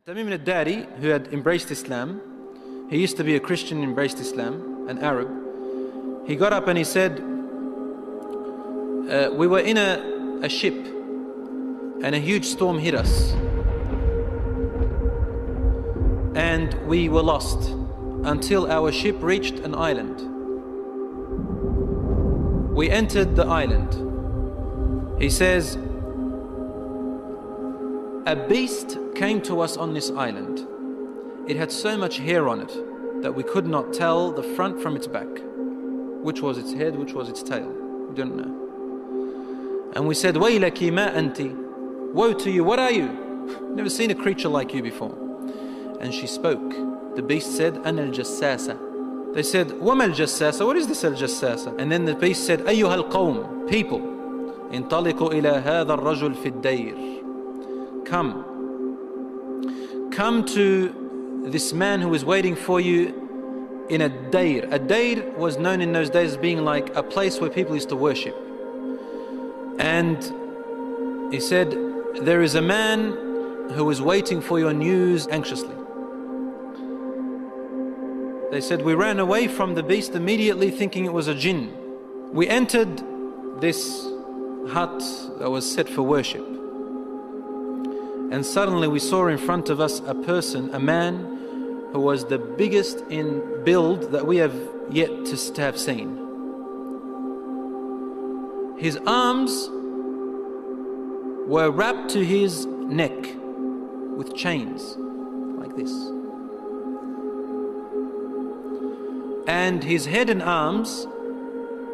Tamim al-Dari, who had embraced Islam, he used to be a Christian, embraced Islam, an Arab. He got up and he said, we were in a ship and a huge storm hit us and we were lost until our ship reached an island. We entered the island. He says, a beast came to us on this island. It had so much hair on it that we could not tell the front from its back. Which was its head, which was its tail. We don't know. And we said, Waylaki ma anti. Woe to you, what are you? Never seen a creature like you before. And she spoke. The beast said, Ana al-jassasa. They said, Wama al-jassasa? What is this al-jassasa? And then the beast said, Ayyuha al-qawm, people. Intaliqu ila hadha al-rajul fi ad-dayr. Come to this man who is waiting for you in a dayr. A dayr was known in those days as being like a place where people used to worship. And he said, there is a man who is waiting for your news anxiously. They said, we ran away from the beast immediately thinking it was a jinn. We entered this hut that was set for worship. And suddenly we saw in front of us a person, a man who was the biggest in build that we have yet to have seen. His arms were wrapped to his neck with chains like this. And his head and arms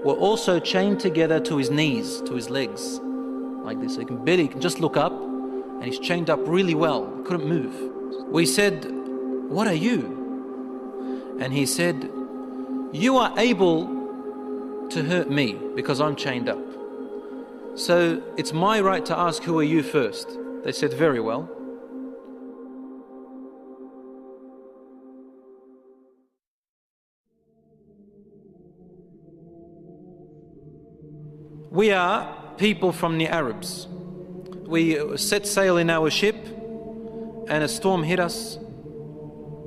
were also chained together to his knees, to his legs, like this. So he can just look up, and he's chained up really well, couldn't move. We said, what are you? And he said, you are able to hurt me because I'm chained up. So it's my right to ask, who are you first? They said, very well. We are people from the Arabs. We set sail in our ship and a storm hit us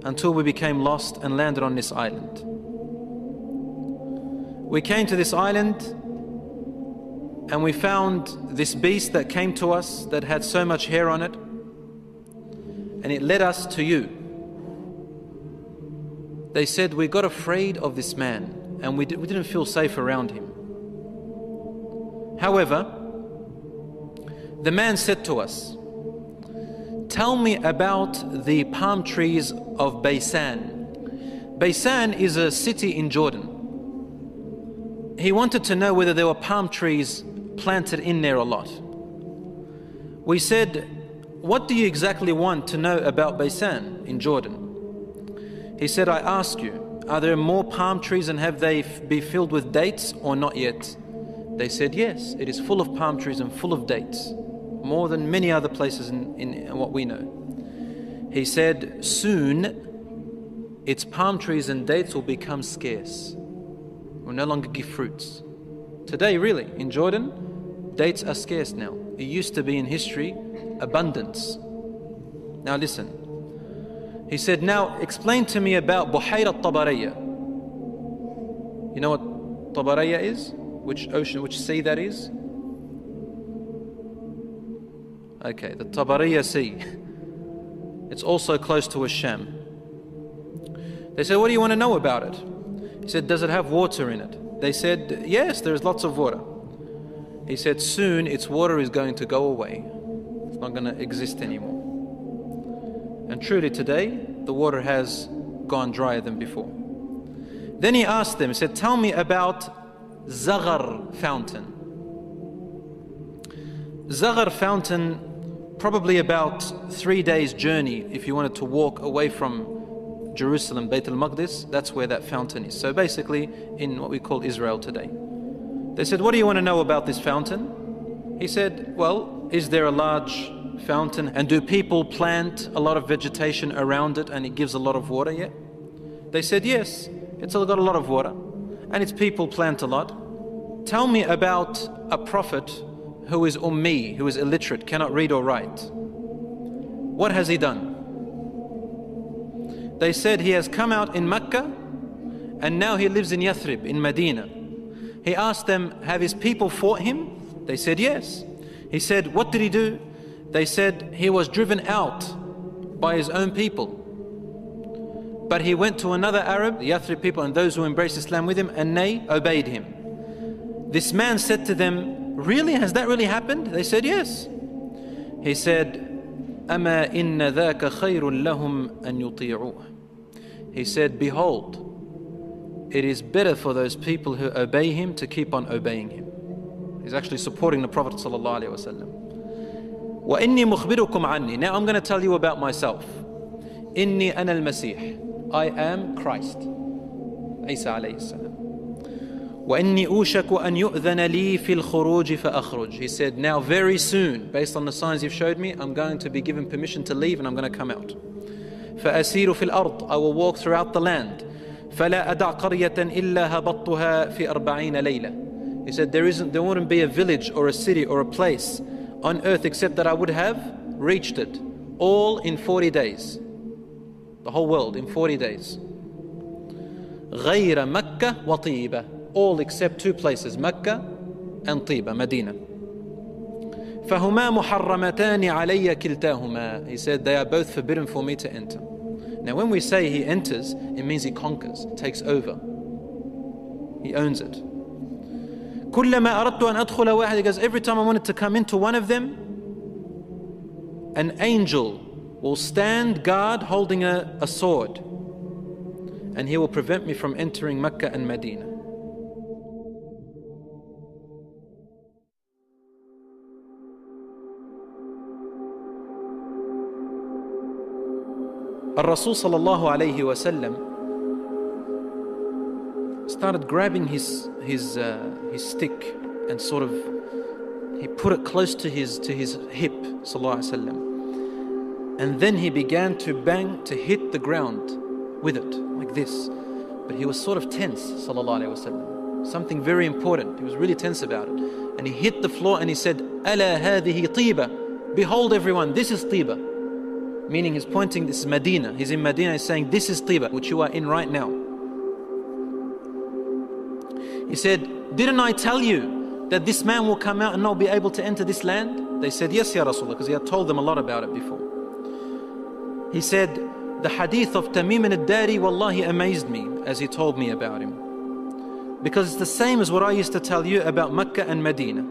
until we became lost and landed on this island. We came to this island and we found this beast that came to us that had so much hair on it, and it led us to you. They said, we got afraid of this man and we didn't feel safe around him. However, the man said to us, tell me about the palm trees of Baysan. Baysan is a city in Jordan. He wanted to know whether there were palm trees planted in there or not. We said, what do you exactly want to know about Baysan in Jordan? He said, I ask you, are there more palm trees and have they be filled with dates or not yet? They said, yes, it is full of palm trees and full of dates. More than many other places in what we know. He said, soon its palm trees and dates will become scarce. Will no longer give fruits. Today, really, in Jordan, dates are scarce now. It used to be in history, abundance. Now listen. He said, now explain to me about Buhayra Tabariyya. You know what Tabariyya is? Which ocean, which sea that is? Okay, the Tabariyya Sea. It's also close to Sham. They said, what do you want to know about it? He said, does it have water in it? They said, yes, there's lots of water. He said, soon its water is going to go away. It's not going to exist anymore. And truly today, the water has gone drier than before. Then he asked them, he said, tell me about Zaghar fountain. Zaghar fountain, probably about 3 days journey if you wanted to walk away from Jerusalem, Bayt al-Maqdis, that's where that fountain is. So basically in what we call Israel today. They said, what do you want to know about this fountain? He said, well, is there a large fountain and do people plant a lot of vegetation around it and it gives a lot of water yet? They said, yes, it's got a lot of water and its people plant a lot. Tell me about a prophet who is ummi, who is illiterate, cannot read or write. What has he done? They said he has come out in Mecca and now he lives in Yathrib, in Medina. He asked them, have his people fought him? They said yes. He said, what did he do? They said he was driven out by his own people. But he went to another Arab, the Yathrib people and those who embraced Islam with him, and they obeyed him. This man said to them, really? Has that really happened? They said yes. He said, أَمَا إِنَّ ذَاكَ خَيْرٌ لَهُمْ أَن يُطِيعُوهُ. He said, behold, it is better for those people who obey him to keep on obeying him. He's actually supporting the Prophet ﷺ. وَإِنِّي مُخْبِرُكُمْ عَنِّي. Now I'm going to tell you about myself. إِنِّي أَنَا الْمَسِيحِ. I am Christ. Isa alayhi salam. وَإِنِّي أُوشَكُ أَن يُؤْذَنَ لِي فِي الْخُرُوجِ فَأَخْرُجْ. He said, now very soon, based on the signs you've showed me, I'm going to be given permission to leave and I'm going to come out. فَأَسِيرُ فِي الْأَرْضِ. I will walk throughout the land. فَلَا أَدَعْ قَرْيَةً إِلَّا هَبَطْتُهَا فِي 40 لَيْلَةً. He said, there wouldn't be a village or a city or a place on earth except that I would have reached it, all in 40 days. The whole world in 40 days. غَيْرَ مَكَّةَ وَطِيبَةَ. All except two places, Mecca and Tiba, Medina. فَهُمَا مُحَرَّمَتَانِ عَلَيَّ كِلْتَاهُمَا. He said, they are both forbidden for me to enter. Now when we say he enters, it means he conquers, takes over. He owns it. كُلَّمَا أَرَدْتُ أَنْ أَدْخُلَ وَاحِدٍ. He goes, every time I wanted to come into one of them, an angel will stand guard holding a sword, and he will prevent me from entering Mecca and Medina. Rasul sallallahu alayhi wasallam started grabbing his stick and sort of he put it close to his hip, sallallahu alayhi wasallam, and then he began to bang, to hit the ground with it like this. But he was sort of tense, sallallahu alayhi wasallam. Something very important. He was really tense about it, and he hit the floor and he said, "Ala hadhihi tiba." Behold, everyone, this is Tiba. Meaning he's pointing, this is Medina. He's in Medina, he's saying, this is Tiba, which you are in right now. He said, didn't I tell you that this man will come out and not be able to enter this land? They said, yes, Ya Rasulullah, because he had told them a lot about it before. He said, the hadith of Tamim al-Dari, wallahi, amazed me as he told me about him. Because it's the same as what I used to tell you about Mecca and Medina.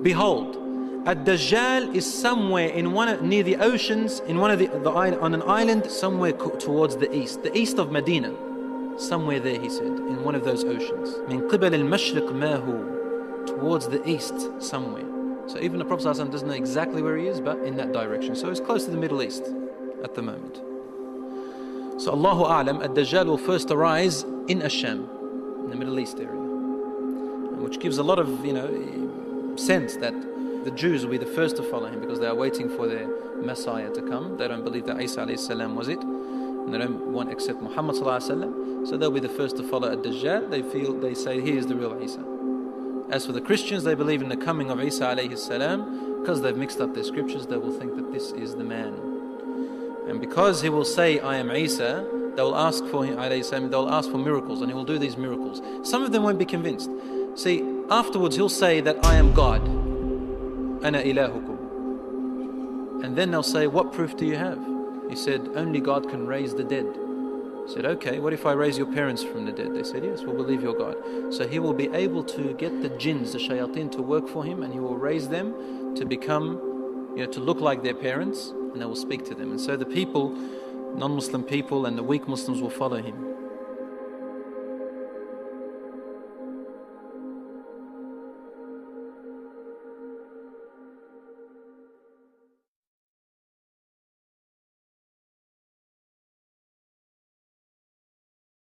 Behold, Dajjal is somewhere in near the oceans, in one of on an island somewhere towards the east of Medina, somewhere there, he said, in one of those oceans. Min qibal al-mashriq ma hu, towards the east somewhere. So even the Prophet ﷺ doesn't know exactly where he is, but in that direction. So he's close to the Middle East at the moment. So Allahu A'lam, Dajjal will first arise in Asham, in the Middle East area, which gives a lot of sense that the Jews will be the first to follow him because they are waiting for their Messiah to come. They don't believe that Isa alayhi salam was it, and they don't want to accept Muhammad sallallahu alayhi wasallam. So they'll be the first to follow Dajjal. They say he is the real Isa. As for the Christians, they believe in the coming of Isa alayhi salam. Because they've mixed up their scriptures, they will think that this is the man. And because he will say, I am Isa, they will ask for him alayhi salam. They will ask for miracles, and he will do these miracles. Some of them won't be convinced. See, afterwards he'll say that I am God. Ana ilahukum. And then they'll say, what proof do you have? He said, only God can raise the dead. He said, okay, what if I raise your parents from the dead? They said, yes, we'll believe your God. So he will be able to get the jinns, the shayateen, to work for him, and he will raise them to become, to look like their parents, and they will speak to them. And so the people, non-Muslim people and the weak Muslims will follow him.